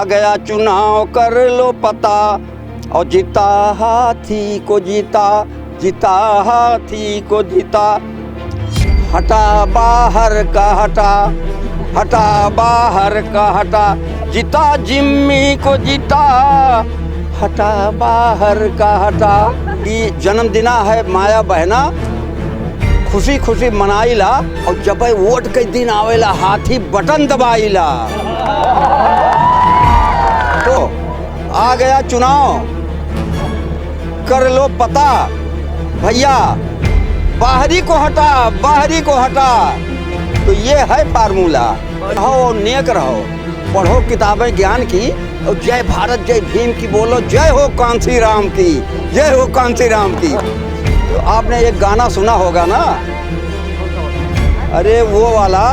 गया चुनाव कर लो पता, और जीता हाथी को जीता, जीता हाथी को जीता। हटा बाहर का हटा, हटा बाहर का हटा, जीता जिम्मी को जीता, हटा बाहर का हटा। ये जन्मदिना है माया बहना, खुशी खुशी मनाइला, और जब वोट के दिन आवेला हाथी बटन दबाइला। तो आ गया चुनाव कर लो पता, भैया बाहरी को हटा, बाहरी को हटा। तो ये है फार्मूला। रहो नेक रहो, पढ़ो किताबें ज्ञान की, और जय भारत जय भीम की बोलो, जय हो कांसी राम की, जय हो कांसी राम की। तो आपने एक गाना सुना होगा ना, अरे वो वाला,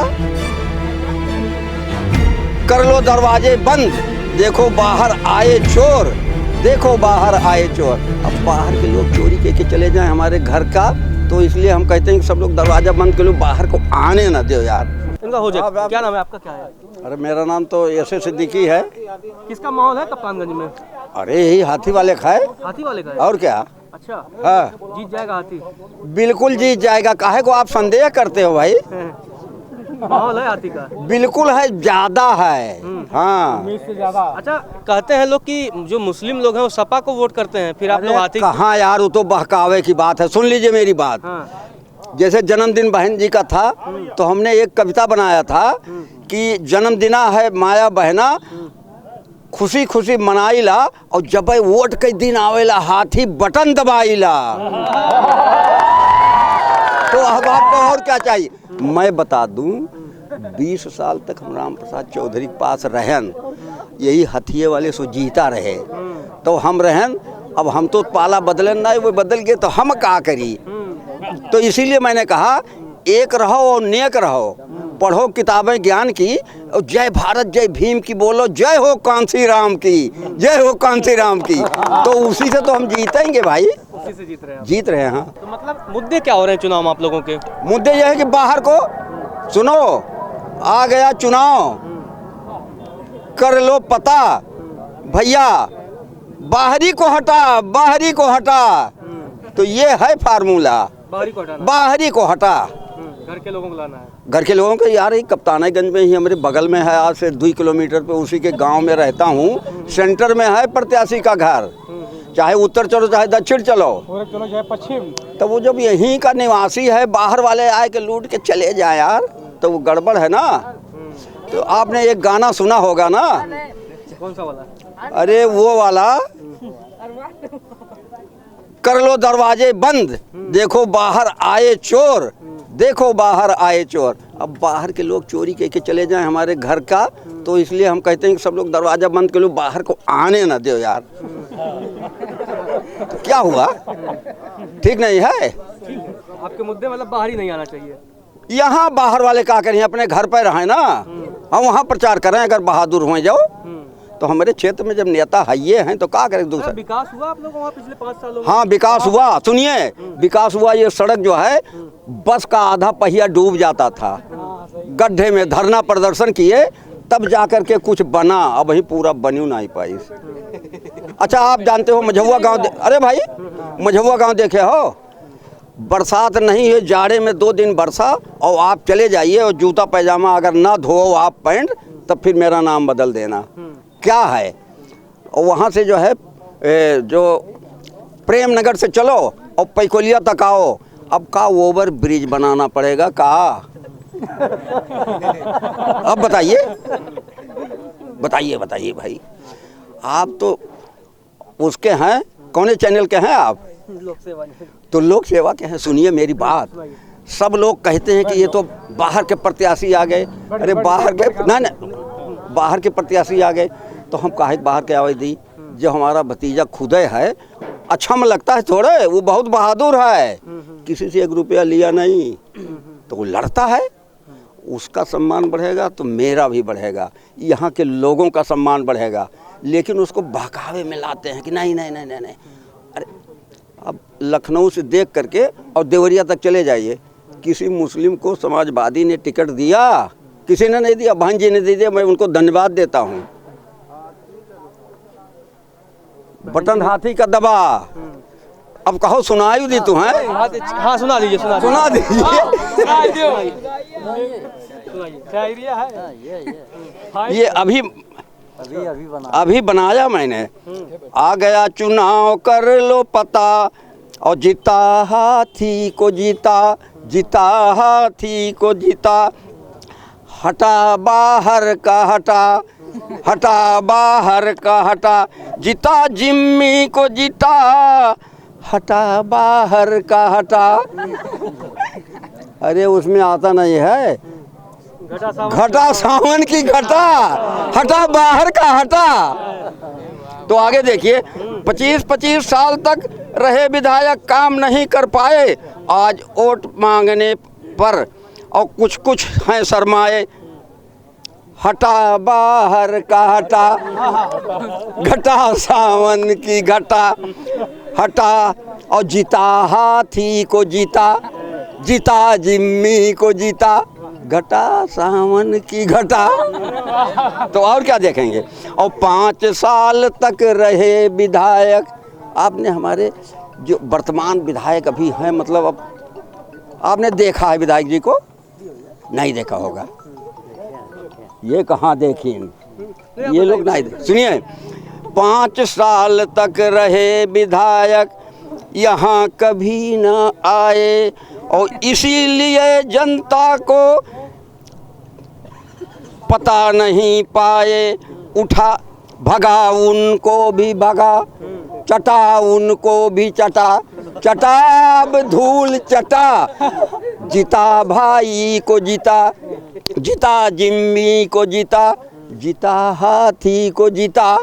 कर लो दरवाजे बंद, देखो बाहर आए चोर, देखो बाहर आए चोर। अब बाहर के लोग चोरी के चले जाएं हमारे घर का, तो इसलिए हम कहते हैं कि सब लोग दरवाजा बंद कर लो, बाहर को आने ना दो यार। इनका हो जाए। क्या नाम है आपका, क्या है? अरे मेरा नाम तो ऐसे सिद्दीकी है। किसका माहौल है कप्तानगंज में? अरे यही हाथी वाले खाए, हाथी वाले का है? और क्या। अच्छा, हाँ जीत जाएगा हाथी? बिल्कुल जीत जाएगा। काहे को आप संदेह करते हो भाई? माहौल है हाथी का? बिल्कुल है, ज्यादा है। हाँ से ज्यादा। अच्छा, कहते हैं लोग कि जो मुस्लिम लोग हैं वो सपा को वोट करते हैं, फिर आप लोग हाथी? कहाँ यार, वो तो बहकावे की बात है। सुन लीजिए मेरी बात। हाँ। जैसे जन्मदिन बहन जी का था, तो हमने एक कविता बनाया था कि जन्मदिना है माया बहना, खुशी खुशी मनाइला, और जब वोट के दिन आवेला हाथी बटन दबाइला। तो अब आपको और क्या चाहिए? मैं बता दूं, 20 साल तक हम राम प्रसाद चौधरी के पास रहन, यही हथिये वाले सो जीता रहे, तो हम रहन। अब हम तो पाला बदलन ना, वो बदल गए तो हम क्या करी। तो इसीलिए मैंने कहा, एक रहो और नेक रहो, पढ़ो किताबें ज्ञान की, और जय भारत जय भीम की बोलो, जय हो कांसी राम की, जय हो कांसी राम की। तो उसी से तो हम जीतेंगे भाई, उसी से जीत रहे हैं? जीत रहे हैं। हाँ, तो मतलब मुद्दे क्या हो रहे हैं चुनाव में आप लोगों के? मुद्दे यह है कि बाहर को सुनो, आ गया चुनाव कर लो पता, भैया बाहरी को हटा, बाहरी को हटा। तो ये है फार्मूला, बाहरी को हटाना, बाहरी को हटा। घर के लोगों को लाना है। घर के लोगों को यार, ही कप्तानगंज में ही हमारे बगल में है, आज से 2 किलोमीटर पे उसी के गांव में रहता हूँ। सेंटर में है प्रत्याशी का घर, चाहे उत्तर चलो चाहे दक्षिण चलो, चलो चाहे पश्चिम। तो वो जब यहीं का निवासी है, बाहर वाले आए के लूट के चले जाए यार, तो वो गड़बड़ है ना। तो आपने एक गाना सुना होगा ना, कौन सा वाला? अरे वो वाला, कर लो दरवाजे बंद, देखो बाहर आए चोर, देखो बाहर आए चोर। अब बाहर के लोग चोरी के चले जाएं हमारे घर का, तो इसलिए हम कहते हैं कि सब लोग दरवाजा बंद कर लो, बाहर को आने ना दो यार। तो क्या हुआ, ठीक नहीं है? आपके मुद्दे मतलब बाहर ही नहीं आना चाहिए? यहाँ बाहर वाले क्या करें, अपने घर पर रहें ना, हम वहाँ प्रचार करें। अगर बहादुर हो जाओ तो हमारे क्षेत्र में जब नेता हाइये हैं तो क्या करें दूसरा। विकास हुआ आप लोगों वहाँ पिछले 5 सालों में? हाँ विकास हुआ, सुनिए विकास हुआ। ये सड़क जो है, बस का आधा पहिया डूब जाता था, गड्ढे में धरना प्रदर्शन किए, तब जाकर के कुछ बना। अब ही पूरा बन्यू नहीं पाई। अच्छा, आप जानते हो मझौआ गांव, अरे भाई मझौआ गांव देखे हो? बरसात नहीं है, जाड़े में 2 दिन बरसा, और आप चले जाइए और जूता पैजामा अगर ना धो आप पैंट, तब फिर मेरा नाम बदल देना। क्या है, और वहाँ से जो है जो प्रेम नगर से चलो और पैकोलिया तक आओ, अब का ओवर ब्रिज बनाना पड़ेगा का। अब बताइए बताइए बताइए भाई, आप तो उसके हैं, कौन चैनल के हैं आप? लोक सेवा। तो लोक सेवा के हैं। सुनिए मेरी बात, सब लोग कहते हैं कि ये तो बाहर के प्रत्याशी आ गए। अरे बाहर के ना, बाहर के प्रत्याशी आ गए तो हम काहे बाहर के आवे दी? जो हमारा भतीजा खुदे है, अच्छा में लगता है थोड़े, वो बहुत बहादुर है, किसी से 1 रुपया लिया नहीं, तो वो लड़ता है, उसका सम्मान बढ़ेगा तो मेरा भी बढ़ेगा, यहाँ के लोगों का सम्मान बढ़ेगा। लेकिन उसको बहकावे में लाते हैं कि नहीं नहीं नहीं नहीं नहीं। अरे अब लखनऊ से देख करके और देवरिया तक चले जाइए, किसी मुस्लिम को समाजवादी ने टिकट दिया? किसी ने नहीं दिया। बहन जी ने दे दिया, मैं उनको धन्यवाद देता हूँ। बटन हाथी का दबा। अब कहो सुनाई दी तू है? हाँ सुना दीजिए, सुना दीजिए। ये अभी बनाया मैंने। आ गया चुनाव कर लो पता, और जीता हाथी को जीता, जीता हाथी को जीता। हटा बाहर का हटा, हटा बाहर का हटा, जीता जिम्मी को जीता, हटा बाहर का हटा। अरे उसमें आता नहीं है, घटा सावन की घटा, हटा बाहर का हटा। तो आगे देखिए, 25-25 साल तक रहे विधायक, काम नहीं कर पाए, आज वोट मांगने पर और कुछ कुछ हैं शर्माए। हटा बाहर का हटा, घटा सावन की घटा, हटा और जीता हाथी को जीता, जीता जिम्मी को जीता, घटा सावन की घटा। तो और क्या देखेंगे। और 5 साल तक रहे विधायक। आपने हमारे जो वर्तमान विधायक अभी हैं, मतलब अब आपने देखा है विधायक जी को? नहीं देखा होगा। ये कहाँ देखी, ये लोग नहीं देख। सुनिए, 5 साल तक रहे विधायक, यहाँ कभी न आए, और इसीलिए जनता को पता नहीं पाए। उठा भगा उनको भी भगा, चटा उनको भी चटा, चटा अब धूल चटा, जीता भाई को जीता, जीता जिम्मी को जीता, जीता हाथी को जीता,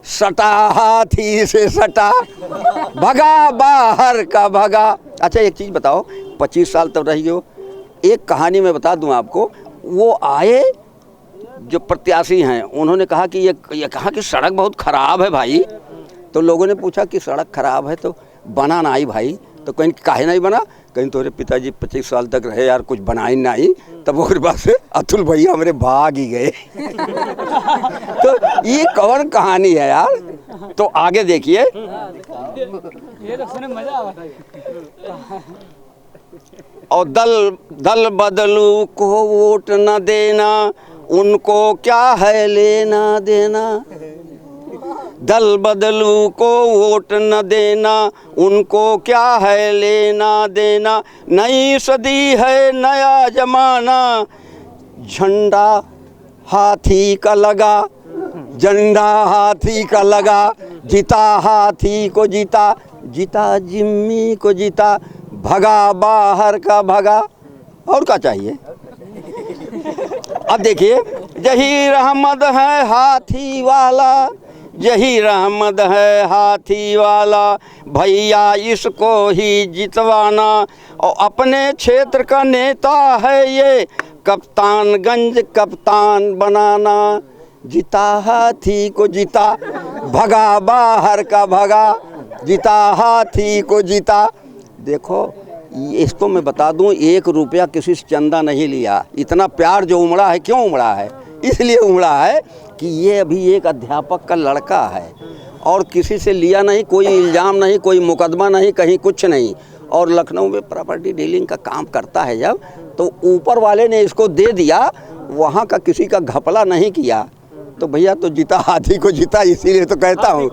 सटा हाथी से सटा, भगा बाहर का भगा। अच्छा एक चीज़ बताओ, 25 साल तक रही हो। एक कहानी मैं बता दूं आपको। वो आए जो प्रत्याशी हैं, उन्होंने कहा कि ये कहा कि सड़क बहुत ख़राब है भाई। तो लोगों ने पूछा कि सड़क ख़राब है तो बना ना आई भाई। तो कहीं काहे नहीं बना, कहीं तोरे पिताजी 25 साल तक रहे यार, कुछ बनाई नहीं। तब वो बाद से अतुल भैया हमारे भाग ही गए। तो ये कौन कहानी है यार। तो आगे देखिए, ये तो सुने मजा आ रहा है। और दल बदलू को वोट न देना, उनको क्या है लेना देना। दल बदलू को वोट न देना, उनको क्या है लेना देना। नई सदी है नया जमाना, झंडा हाथी का लगा, झंडा हाथी का लगा, जीता हाथी को जीता, जीता जिम्मी को जीता, भगा बाहर का भगा। और क्या चाहिए। अब देखिए, यही रहमत है हाथी वाला, यही रहमत है हाथी वाला, भैया इसको ही जितवाना। और अपने क्षेत्र का नेता है ये, कप्तानगंज कप्तान बनाना, जीता हाथी को जीता, भगा बाहर का भगा, जीता हाथी को जीता। देखो इसको मैं बता दूं, 1 रुपया किसी से चंदा नहीं लिया। इतना प्यार जो उमड़ा है, क्यों उमड़ा है? इसलिए उमड़ा है कि ये अभी एक अध्यापक का लड़का है और किसी से लिया नहीं, कोई इल्ज़ाम नहीं, कोई मुकदमा नहीं, कहीं कुछ नहीं। और लखनऊ में प्रॉपर्टी डीलिंग का काम करता है जब, तो ऊपर वाले ने इसको दे दिया, वहाँ का किसी का घपला नहीं किया। तो भैया तो जीता हाथी को जीता, इसीलिए तो कहता हूँ।